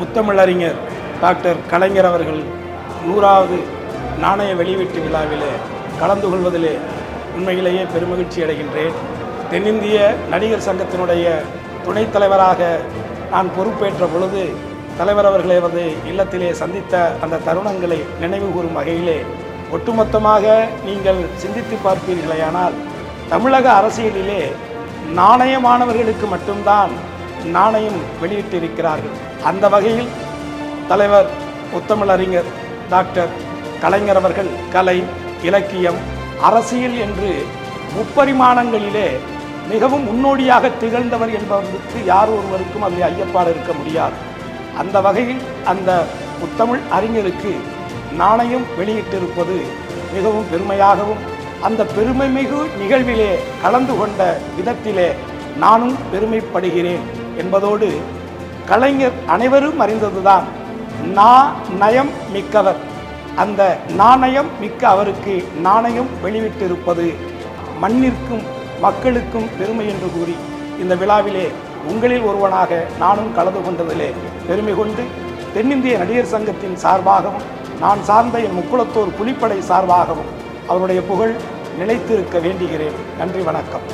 முத்தமிழறிஞர் டாக்டர் கலைஞர் அவர்கள் 100வது நாணய வெளியீட்டு விழாவிலே கலந்து கொள்வதிலே உண்மையிலேயே பெருமகிழ்ச்சி அடைகின்றேன். தென்னிந்திய நடிகர் சங்கத்தினுடைய துணைத் தலைவராக நான் பொறுப்பேற்ற பொழுது தலைவர் அவர்களை அவரது இல்லத்திலே சந்தித்த அந்த தருணங்களை நினைவு கூறும் வகையிலே ஒட்டுமொத்தமாக நீங்கள் சிந்தித்து பார்ப்பீர்களேயானால் தமிழக அரசியலிலே நாணயமானவர்களுக்கு மட்டும்தான் நாணயம் வெளியிட்டிருக்கிறார்கள். அந்த வகையில் தலைவர் முத்தமிழறிஞர் டாக்டர் கலைஞர் அவர்கள் கலை, இலக்கியம், அரசியல் என்று முப்பரிமாணங்களிலே மிகவும் முன்னோடியாக திகழ்ந்தவர் என்பதற்கு யார் ஒருவருக்கும் அதில் ஐயப்பாடு இருக்க முடியாது. அந்த வகையில் அந்த முத்தமிழ் அறிஞருக்கு நாணயம் வெளியிட்டிருப்பது மிகவும் பெருமையாகவும் அந்த பெருமைமிகு நிகழ்விலே கலந்து கொண்ட விதத்திலே நானும் பெருமைப்படுகிறேன் என்பதோடு கலைஞர் அனைவரும் அறிந்ததுதான் நயம் மிக்கவர். அந்த நாணயம் மிக்க அவருக்கு நாணயம் வெளியிட்டிருப்பது மண்ணிற்கும் மக்களுக்கும் பெருமை என்று கூறி இந்த விழாவிலே உங்களில் ஒருவனாக நானும் கலந்து கொண்டதிலே பெருமை கொண்டு தென்னிந்திய நடிகர் சங்கத்தின் சார்பாகவும் நான் சார்ந்த என் முக்குளத்தோர் புலிப்படை சார்பாகவும் அவருடைய புகழ் நிலைத்திருக்க வேண்டுகிறேன். நன்றி, வணக்கம்.